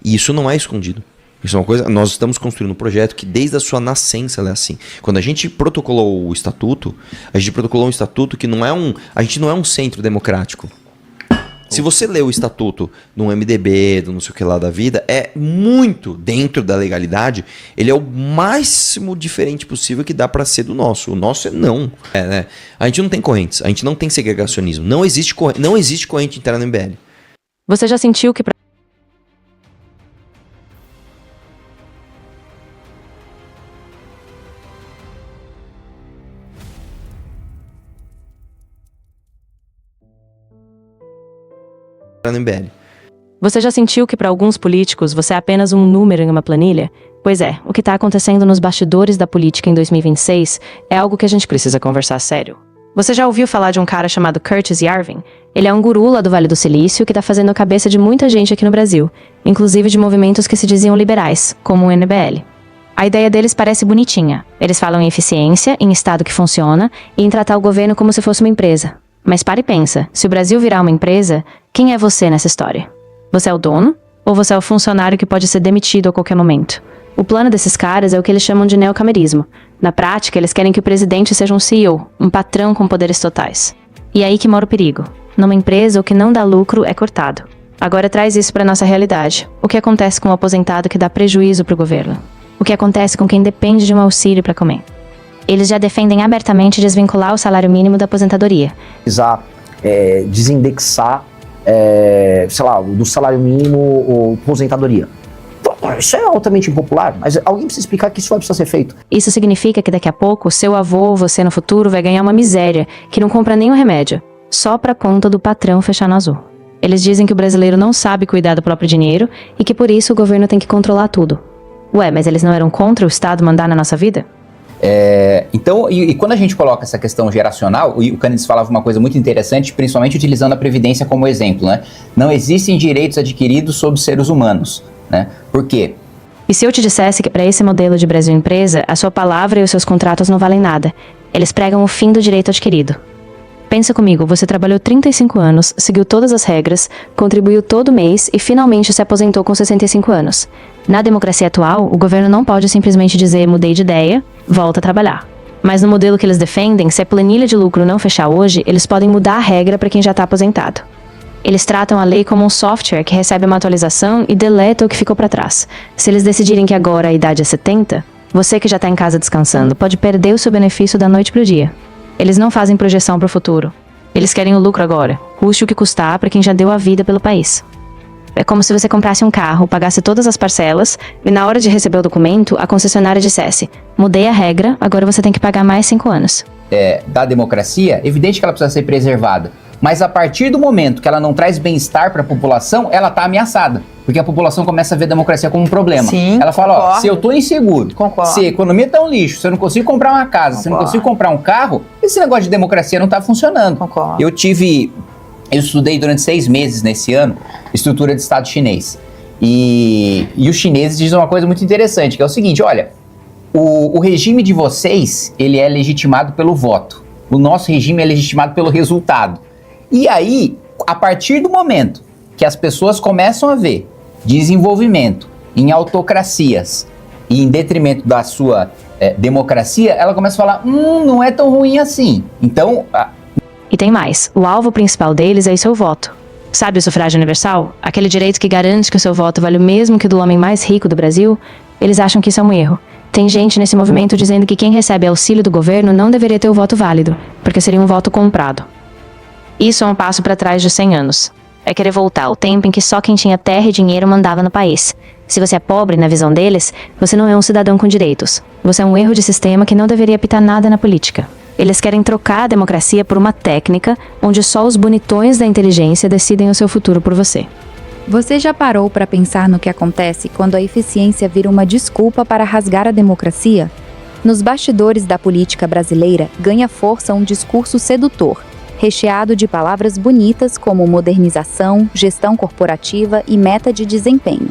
E isso não é escondido. Isso é uma coisa, nós estamos construindo um projeto que desde a sua nascença ela é assim. Quando a gente protocolou o estatuto, a gente protocolou um estatuto que a gente não é um centro democrático. Se você lê o estatuto no MDB, do não sei o que lá da vida, é muito dentro da legalidade, ele é o máximo diferente possível que dá pra ser do nosso. O nosso é não. Né? A gente não tem correntes, a gente não tem segregacionismo, não existe corrente interna no MBL. Você já sentiu que no MBL. Você já sentiu que para alguns políticos você é apenas um número em uma planilha? Pois é, o que está acontecendo nos bastidores da política em 2026 é algo que a gente precisa conversar sério. Você já ouviu falar de um cara chamado Curtis Yarvin? Ele é um guru lá do Vale do Silício que está fazendo a cabeça de muita gente aqui no Brasil, inclusive de movimentos que se diziam liberais, como o MBL. A ideia deles parece bonitinha. Eles falam em eficiência, em Estado que funciona e em tratar o governo como se fosse uma empresa. Mas para e pensa, se o Brasil virar uma empresa, quem é você nessa história? Você é o dono? Ou você é o funcionário que pode ser demitido a qualquer momento? O plano desses caras é o que eles chamam de neocamerismo. Na prática, eles querem que o presidente seja um CEO, um patrão com poderes totais. E é aí que mora o perigo. Numa empresa, o que não dá lucro é cortado. Agora traz isso para nossa realidade. O que acontece com o aposentado que dá prejuízo para o governo? O que acontece com quem depende de um auxílio para comer? Eles já defendem abertamente desvincular o salário mínimo da aposentadoria. Desindexar, sei lá, do salário mínimo ou aposentadoria. Isso é altamente impopular, mas alguém precisa explicar que isso vai precisar ser feito. Isso significa que daqui a pouco, seu avô ou você no futuro vai ganhar uma miséria que não compra nenhum remédio, só pra conta do patrão fechar no azul. Eles dizem que o brasileiro não sabe cuidar do próprio dinheiro e que por isso o governo tem que controlar tudo. Ué, mas eles não eram contra o Estado mandar na nossa vida? Então, quando a gente coloca essa questão geracional, o Cânides falava uma coisa muito interessante, principalmente utilizando a Previdência como exemplo, né? Não existem direitos adquiridos sobre seres humanos, né? Por quê? E se eu te dissesse que para esse modelo de Brasil empresa, a sua palavra e os seus contratos não valem nada? Eles pregam o fim do direito adquirido. Pensa comigo, você trabalhou 35 anos, seguiu todas as regras, contribuiu todo mês e finalmente se aposentou com 65 anos. Na democracia atual, o governo não pode simplesmente dizer mudei de ideia, volta a trabalhar. Mas no modelo que eles defendem, se a planilha de lucro não fechar hoje, eles podem mudar a regra para quem já está aposentado. Eles tratam a lei como um software que recebe uma atualização e deleta o que ficou para trás. Se eles decidirem que agora a idade é 70, você que já está em casa descansando pode perder o seu benefício da noite para o dia. Eles não fazem projeção para o futuro. Eles querem o lucro agora, custe o que custar para quem já deu a vida pelo país. É como se você comprasse um carro, pagasse todas as parcelas e na hora de receber o documento, a concessionária dissesse: mudei a regra, agora você tem que pagar mais 5 anos. Da democracia, evidente que ela precisa ser preservada. Mas a partir do momento que ela não traz bem-estar para a população, ela está ameaçada. Porque a população começa a ver a democracia como um problema. Sim, ela fala, concordo. se eu estou inseguro, Concordo. se a economia está um lixo, se eu não consigo comprar uma casa, se eu não consigo comprar um carro, esse negócio de democracia não está funcionando. Concordo. Eu estudei durante 6 meses nesse ano, estrutura de Estado chinês. E os chineses dizem uma coisa muito interessante, que é o seguinte, olha, o regime de vocês, ele é legitimado pelo voto. O nosso regime é legitimado pelo resultado. E aí, a partir do momento que as pessoas começam a ver desenvolvimento em autocracias e em detrimento da sua democracia, ela começa a falar, não é tão ruim assim. Então... E tem mais, o alvo principal deles é o seu voto. Sabe o sufrágio universal? Aquele direito que garante que o seu voto vale o mesmo que o do homem mais rico do Brasil? Eles acham que isso é um erro. Tem gente nesse movimento dizendo que quem recebe auxílio do governo não deveria ter o voto válido, porque seria um voto comprado. Isso é um passo para trás de 100 anos. É querer voltar ao tempo em que só quem tinha terra e dinheiro mandava no país. Se você é pobre, na visão deles, você não é um cidadão com direitos. Você é um erro de sistema que não deveria apitar nada na política. Eles querem trocar a democracia por uma técnica onde só os bonitões da inteligência decidem o seu futuro por você. Você já parou para pensar no que acontece quando a eficiência vira uma desculpa para rasgar a democracia? Nos bastidores da política brasileira, ganha força um discurso sedutor, recheado de palavras bonitas como modernização, gestão corporativa e meta de desempenho.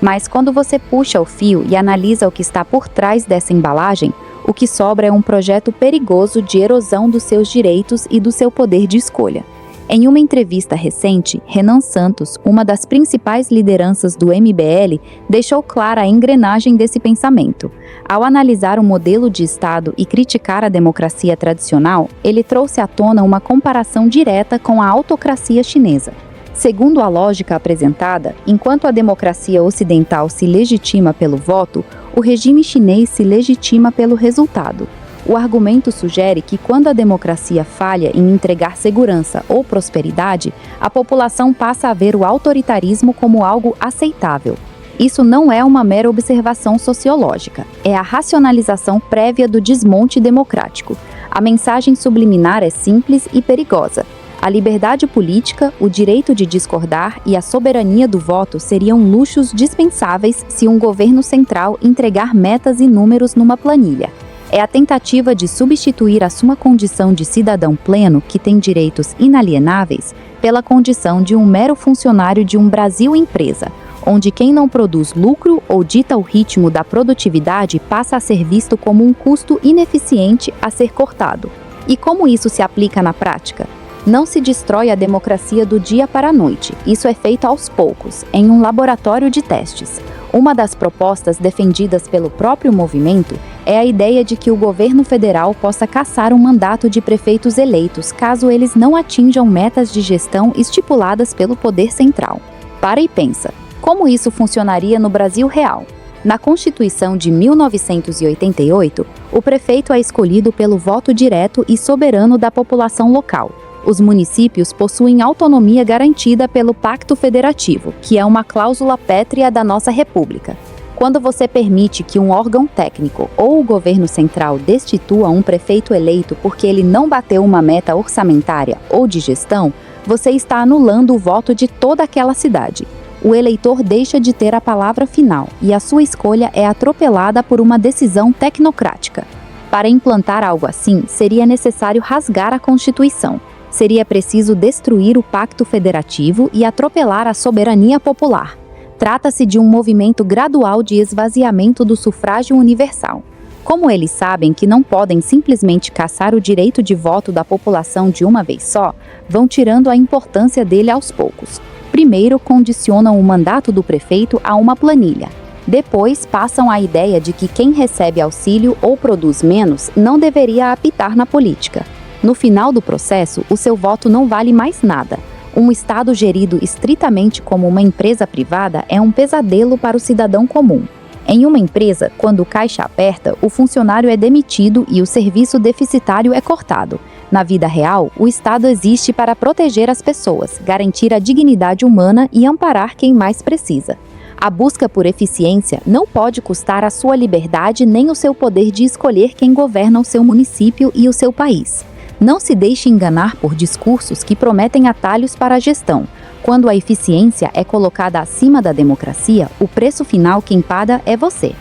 Mas quando você puxa o fio e analisa o que está por trás dessa embalagem, o que sobra é um projeto perigoso de erosão dos seus direitos e do seu poder de escolha. Em uma entrevista recente, Renan Santos, uma das principais lideranças do MBL, deixou clara a engrenagem desse pensamento. Ao analisar o modelo de Estado e criticar a democracia tradicional, ele trouxe à tona uma comparação direta com a autocracia chinesa. Segundo a lógica apresentada, enquanto a democracia ocidental se legitima pelo voto, o regime chinês se legitima pelo resultado. O argumento sugere que quando a democracia falha em entregar segurança ou prosperidade, a população passa a ver o autoritarismo como algo aceitável. Isso não é uma mera observação sociológica, é a racionalização prévia do desmonte democrático. A mensagem subliminar é simples e perigosa. A liberdade política, o direito de discordar e a soberania do voto seriam luxos dispensáveis se um governo central entregar metas e números numa planilha. É a tentativa de substituir a sua condição de cidadão pleno, que tem direitos inalienáveis, pela condição de um mero funcionário de um Brasil empresa, onde quem não produz lucro ou dita o ritmo da produtividade passa a ser visto como um custo ineficiente a ser cortado. E como isso se aplica na prática? Não se destrói a democracia do dia para a noite. Isso é feito aos poucos, em um laboratório de testes. Uma das propostas defendidas pelo próprio movimento é a ideia de que o governo federal possa cassar um mandato de prefeitos eleitos caso eles não atinjam metas de gestão estipuladas pelo poder central. Para e pensa, como isso funcionaria no Brasil real? Na Constituição de 1988, o prefeito é escolhido pelo voto direto e soberano da população local. Os municípios possuem autonomia garantida pelo Pacto Federativo, que é uma cláusula pétrea da nossa República. Quando você permite que um órgão técnico ou o governo central destitua um prefeito eleito porque ele não bateu uma meta orçamentária ou de gestão, você está anulando o voto de toda aquela cidade. O eleitor deixa de ter a palavra final e a sua escolha é atropelada por uma decisão tecnocrática. Para implantar algo assim, seria necessário rasgar a Constituição. Seria preciso destruir o Pacto Federativo e atropelar a soberania popular. Trata-se de um movimento gradual de esvaziamento do sufrágio universal. Como eles sabem que não podem simplesmente cassar o direito de voto da população de uma vez só, vão tirando a importância dele aos poucos. Primeiro, condicionam o mandato do prefeito a uma planilha. Depois, passam a ideia de que quem recebe auxílio ou produz menos não deveria apitar na política. No final do processo, o seu voto não vale mais nada. Um Estado gerido estritamente como uma empresa privada é um pesadelo para o cidadão comum. Em uma empresa, quando o caixa aperta, o funcionário é demitido e o serviço deficitário é cortado. Na vida real, o Estado existe para proteger as pessoas, garantir a dignidade humana e amparar quem mais precisa. A busca por eficiência não pode custar a sua liberdade nem o seu poder de escolher quem governa o seu município e o seu país. Não se deixe enganar por discursos que prometem atalhos para a gestão. Quando a eficiência é colocada acima da democracia, o preço final quem paga é você.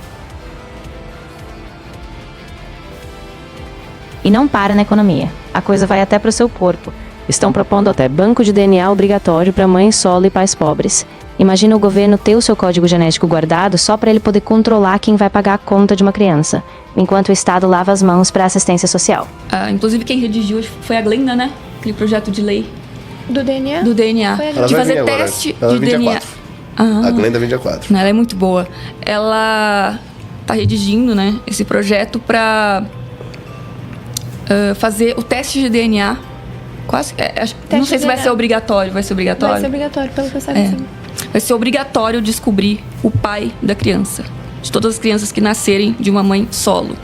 E não para na economia. A coisa vai até para o seu corpo. Estão propondo até banco de DNA obrigatório para mães solo e pais pobres. Imagina o governo ter o seu código genético guardado só para ele poder controlar quem vai pagar a conta de uma criança, enquanto o Estado lava as mãos para assistência social. Inclusive quem redigiu foi a Glenda, né? Aquele projeto de lei. Do DNA? Do DNA. Ela de fazer teste de DNA. A Glenda vem dia 4. Ela é muito boa. Ela tá redigindo, né, esse projeto para fazer o teste de DNA. Não sei se vai ser obrigatório. Vai ser obrigatório? Vai ser obrigatório, pelo que eu saiba, sim. Vai ser obrigatório descobrir o pai da criança. De todas as crianças que nascerem de uma mãe solo.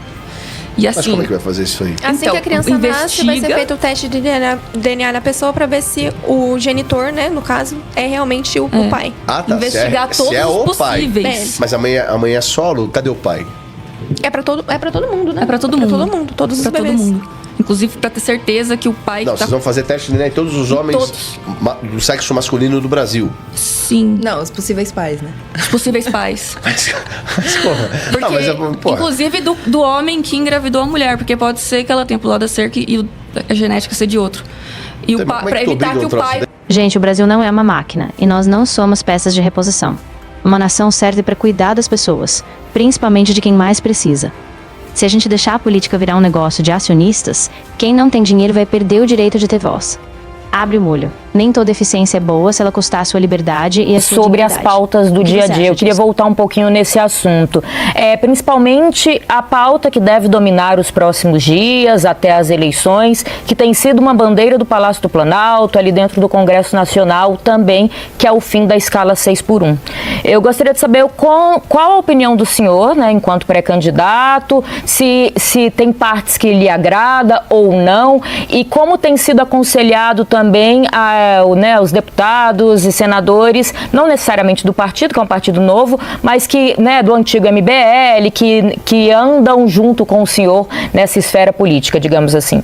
E assim, mas como é que vai fazer isso aí? Assim que a criança nasce, vai ser feito o teste de DNA na pessoa pra ver se o genitor, né, no caso, é realmente o pai. Ah, tá. Investigar todos os possíveis. Mas a mãe é solo? Cadê o pai? É pra todo mundo, né? É pra todo mundo. Pra todo mundo, todos os bebês. Todo mundo. Inclusive pra ter certeza que o pai... Não, vocês vão fazer teste de DNA em todos os homens do sexo masculino do Brasil. Sim. Não, os possíveis pais, né? Os possíveis pais. Mas porra. Porque, porra. inclusive do homem que engravidou a mulher, porque pode ser que ela tenha pulado a cerca e a genética ser de outro. E Então, pra evitar que o pai... Gente, o Brasil não é uma máquina e nós não somos peças de reposição. Uma nação serve para cuidar das pessoas, principalmente de quem mais precisa. Se a gente deixar a política virar um negócio de acionistas, quem não tem dinheiro vai perder o direito de ter voz. Abre o molho. Nem toda eficiência é boa se ela custar a sua liberdade e a sua Sobre as dignidade. pautas do O que dia a você dia, acha eu queria disso? voltar um pouquinho nesse assunto. Principalmente a pauta que deve dominar os próximos dias, até as eleições, que tem sido uma bandeira do Palácio do Planalto, ali dentro do Congresso Nacional também, que é o fim da escala 6x1. Eu gostaria de saber qual a opinião do senhor, né, enquanto pré-candidato, se tem partes que lhe agrada ou não, e como tem sido aconselhado também os deputados e senadores, não necessariamente do partido, que é um partido novo, mas que, do antigo MBL, que andam junto com o senhor nessa esfera política, digamos assim.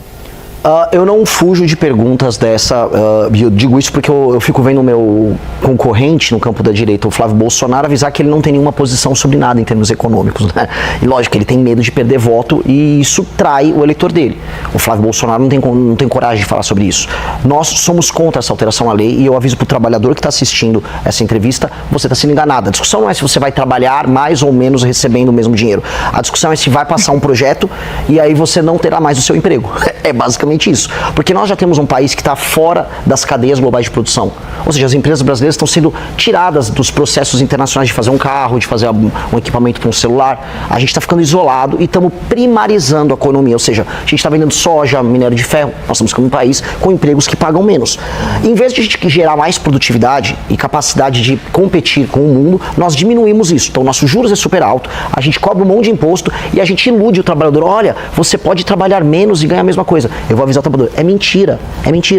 Eu não fujo de perguntas dessa, eu digo isso porque eu fico vendo o meu concorrente no campo da direita, o Flávio Bolsonaro, avisar que ele não tem nenhuma posição sobre nada em termos econômicos, né? E lógico, ele tem medo de perder voto e isso trai o eleitor dele. O Flávio Bolsonaro não tem coragem de falar sobre isso. Nós somos contra essa alteração à lei e eu aviso para o trabalhador que está assistindo essa entrevista, você está sendo enganado. A discussão não é se você vai trabalhar mais ou menos recebendo o mesmo dinheiro. A discussão é se vai passar um projeto e aí você não terá mais o seu emprego. É basicamente isso, porque nós já temos um país que está fora das cadeias globais de produção, ou seja, as empresas brasileiras estão sendo tiradas dos processos internacionais de fazer um carro, de fazer um equipamento para um celular. A gente está ficando isolado e estamos primarizando a economia, ou seja, a gente está vendendo soja, minério de ferro, nós estamos ficando um país com empregos que pagam menos. Em vez de a gente gerar mais produtividade e capacidade de competir com o mundo, nós diminuímos isso. Então, nossos juros é super alto, a gente cobra um monte de imposto e a gente ilude o trabalhador. Olha, você pode trabalhar menos e ganhar a mesma coisa. Eu vou avisar o trabalhador, é mentira,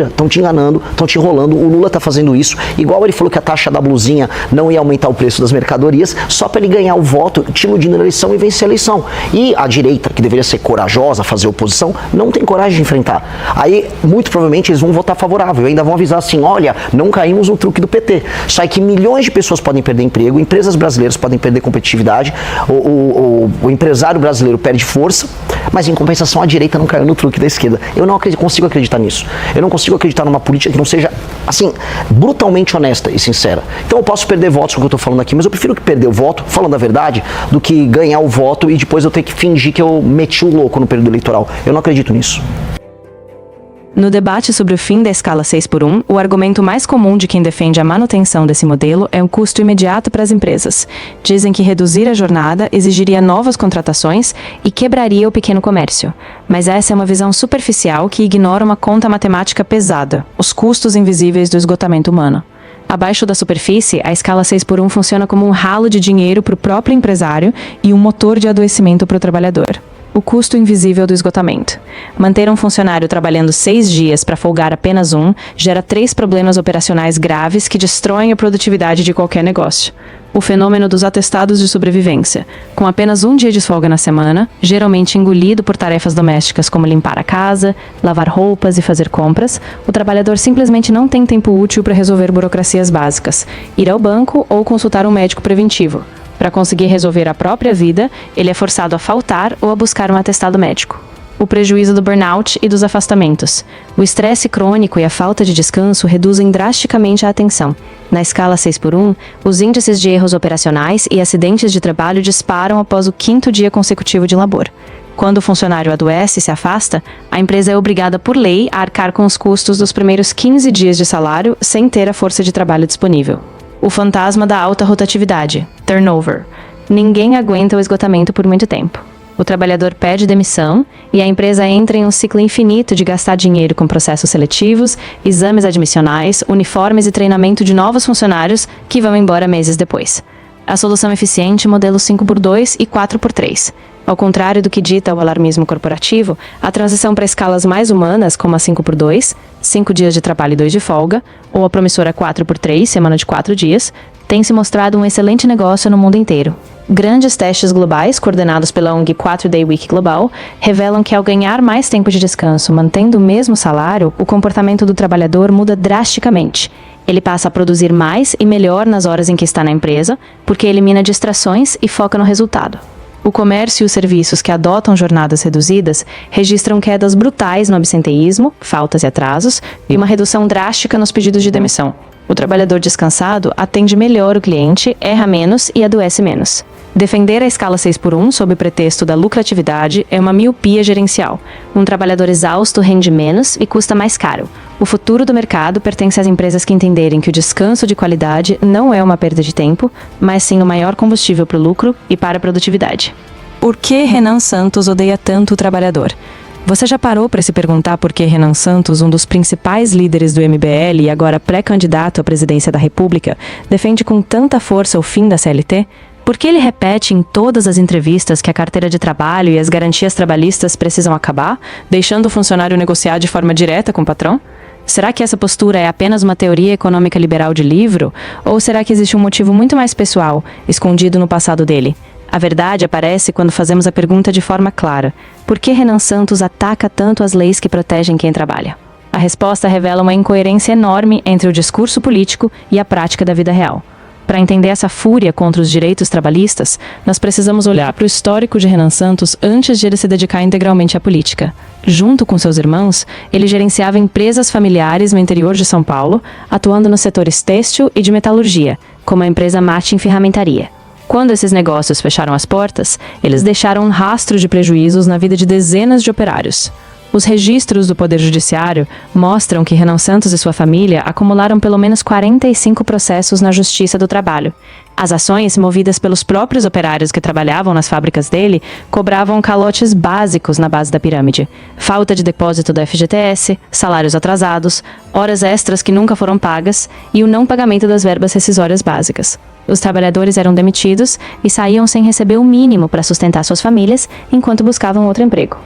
estão te enganando, estão te enrolando, o Lula está fazendo isso, igual ele falou que a taxa da blusinha não ia aumentar o preço das mercadorias, só para ele ganhar o voto, te iludindo na eleição e vencer a eleição. E a direita, que deveria ser corajosa, fazer oposição, não tem coragem de enfrentar. Aí, muito provavelmente, eles vão votar favorável, ainda vão avisar assim, olha, não caímos no truque do PT. Só que milhões de pessoas podem perder emprego, empresas brasileiras podem perder competitividade, o empresário brasileiro perde força, mas em compensação a direita não caiu no truque da esquerda. Eu não consigo acreditar nisso. Eu não consigo acreditar numa política que não seja, assim, brutalmente honesta e sincera. Então eu posso perder votos com o que eu estou falando aqui, mas eu prefiro que perder o voto, falando a verdade, do que ganhar o voto e depois eu ter que fingir que eu meti o louco no período eleitoral. Eu não acredito nisso. No debate sobre o fim da escala 6x1, o argumento mais comum de quem defende a manutenção desse modelo é o custo imediato para as empresas. Dizem que reduzir a jornada exigiria novas contratações e quebraria o pequeno comércio. Mas essa é uma visão superficial que ignora uma conta matemática pesada, os custos invisíveis do esgotamento humano. Abaixo da superfície, a escala 6x1 funciona como um ralo de dinheiro para o próprio empresário e um motor de adoecimento para o trabalhador. O custo invisível do esgotamento. Manter um funcionário trabalhando 6 dias para folgar apenas um gera 3 problemas operacionais graves que destroem a produtividade de qualquer negócio. O fenômeno dos atestados de sobrevivência. Com apenas um dia de folga na semana, geralmente engolido por tarefas domésticas como limpar a casa, lavar roupas e fazer compras, o trabalhador simplesmente não tem tempo útil para resolver burocracias básicas, ir ao banco ou consultar um médico preventivo. Para conseguir resolver a própria vida, ele é forçado a faltar ou a buscar um atestado médico. O prejuízo do burnout e dos afastamentos. O estresse crônico e a falta de descanso reduzem drasticamente a atenção. Na escala 6x1, os índices de erros operacionais e acidentes de trabalho disparam após o 5º dia consecutivo de labor. Quando o funcionário adoece e se afasta, a empresa é obrigada por lei a arcar com os custos dos primeiros 15 dias de salário sem ter a força de trabalho disponível. O fantasma da alta rotatividade, turnover. Ninguém aguenta o esgotamento por muito tempo. O trabalhador pede demissão e a empresa entra em um ciclo infinito de gastar dinheiro com processos seletivos, exames admissionais, uniformes e treinamento de novos funcionários que vão embora meses depois. A solução eficiente é modelo 5x2 e 4x3. Ao contrário do que dita o alarmismo corporativo, a transição para escalas mais humanas, como a 5x2, 5 dias de trabalho e 2 de folga, ou a promissora 4x3, semana de 4 dias, tem se mostrado um excelente negócio no mundo inteiro. Grandes testes globais, coordenados pela ONG 4-Day Week Global, revelam que ao ganhar mais tempo de descanso mantendo o mesmo salário, o comportamento do trabalhador muda drasticamente. Ele passa a produzir mais e melhor nas horas em que está na empresa, porque elimina distrações e foca no resultado. O comércio e os serviços que adotam jornadas reduzidas registram quedas brutais no absenteísmo, faltas e atrasos, e uma redução drástica nos pedidos de demissão. O trabalhador descansado atende melhor o cliente, erra menos e adoece menos. Defender a escala 6x1 sob o pretexto da lucratividade é uma miopia gerencial. Um trabalhador exausto rende menos e custa mais caro. O futuro do mercado pertence às empresas que entenderem que o descanso de qualidade não é uma perda de tempo, mas sim o maior combustível para o lucro e para a produtividade. Por que Renan Santos odeia tanto o trabalhador? Você já parou para se perguntar por que Renan Santos, um dos principais líderes do MBL e agora pré-candidato à presidência da República, defende com tanta força o fim da CLT? Por que ele repete em todas as entrevistas que a carteira de trabalho e as garantias trabalhistas precisam acabar, deixando o funcionário negociar de forma direta com o patrão? Será que essa postura é apenas uma teoria econômica liberal de livro? Ou será que existe um motivo muito mais pessoal, escondido no passado dele? A verdade aparece quando fazemos a pergunta de forma clara: por que Renan Santos ataca tanto as leis que protegem quem trabalha? A resposta revela uma incoerência enorme entre o discurso político e a prática da vida real. Para entender essa fúria contra os direitos trabalhistas, nós precisamos olhar para o histórico de Renan Santos antes de ele se dedicar integralmente à política. Junto com seus irmãos, ele gerenciava empresas familiares no interior de São Paulo, atuando nos setores têxtil e de metalurgia, como a empresa Martin Ferramentaria. Quando esses negócios fecharam as portas, eles deixaram um rastro de prejuízos na vida de dezenas de operários. Os registros do Poder Judiciário mostram que Renan Santos e sua família acumularam pelo menos 45 processos na Justiça do Trabalho. As ações, movidas pelos próprios operários que trabalhavam nas fábricas dele, cobravam calotes básicos na base da pirâmide: falta de depósito do FGTS, salários atrasados, horas extras que nunca foram pagas e o não pagamento das verbas rescisórias básicas. Os trabalhadores eram demitidos e saíam sem receber o mínimo para sustentar suas famílias enquanto buscavam outro emprego.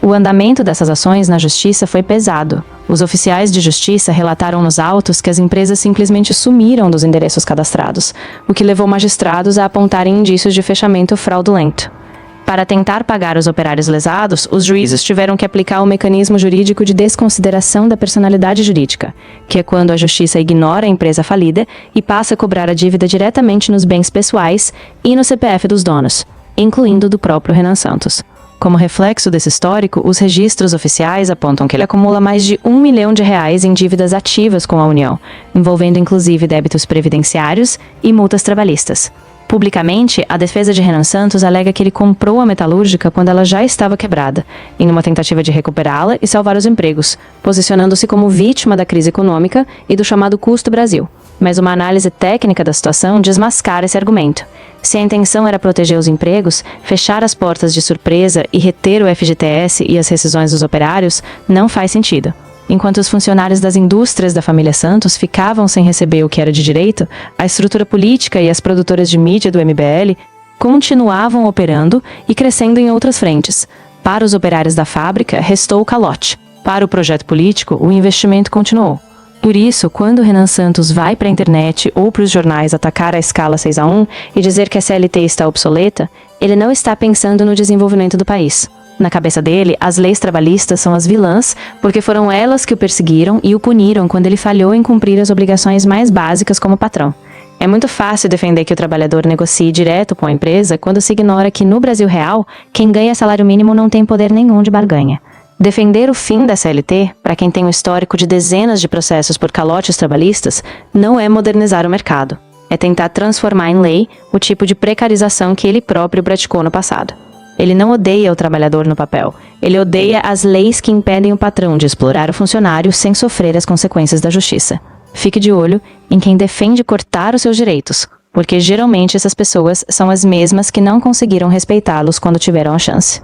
O andamento dessas ações na justiça foi pesado. Os oficiais de justiça relataram nos autos que as empresas simplesmente sumiram dos endereços cadastrados, o que levou magistrados a apontarem indícios de fechamento fraudulento. Para tentar pagar os operários lesados, os juízes tiveram que aplicar o mecanismo jurídico de desconsideração da personalidade jurídica, que é quando a justiça ignora a empresa falida e passa a cobrar a dívida diretamente nos bens pessoais e no CPF dos donos, incluindo do próprio Renan Santos. Como reflexo desse histórico, os registros oficiais apontam que ele acumula mais de R$1 milhão em dívidas ativas com a União, envolvendo inclusive débitos previdenciários e multas trabalhistas. Publicamente, a defesa de Renan Santos alega que ele comprou a metalúrgica quando ela já estava quebrada, em uma tentativa de recuperá-la e salvar os empregos, posicionando-se como vítima da crise econômica e do chamado custo Brasil. Mas uma análise técnica da situação desmascara esse argumento. Se a intenção era proteger os empregos, fechar as portas de surpresa e reter o FGTS e as rescisões dos operários não faz sentido. Enquanto os funcionários das indústrias da família Santos ficavam sem receber o que era de direito, a estrutura política e as produtoras de mídia do MBL continuavam operando e crescendo em outras frentes. Para os operários da fábrica, restou o calote. Para o projeto político, o investimento continuou. Por isso, quando Renan Santos vai para a internet ou para os jornais atacar a escala 6x1 e dizer que a CLT está obsoleta, ele não está pensando no desenvolvimento do país. Na cabeça dele, as leis trabalhistas são as vilãs porque foram elas que o perseguiram e o puniram quando ele falhou em cumprir as obrigações mais básicas como patrão. É muito fácil defender que o trabalhador negocie direto com a empresa quando se ignora que, no Brasil real, quem ganha salário mínimo não tem poder nenhum de barganha. Defender o fim da CLT, para quem tem um histórico de dezenas de processos por calotes trabalhistas, não é modernizar o mercado. É tentar transformar em lei o tipo de precarização que ele próprio praticou no passado. Ele não odeia o trabalhador no papel. Ele odeia as leis que impedem o patrão de explorar o funcionário sem sofrer as consequências da justiça. Fique de olho em quem defende cortar os seus direitos, porque geralmente essas pessoas são as mesmas que não conseguiram respeitá-los quando tiveram a chance.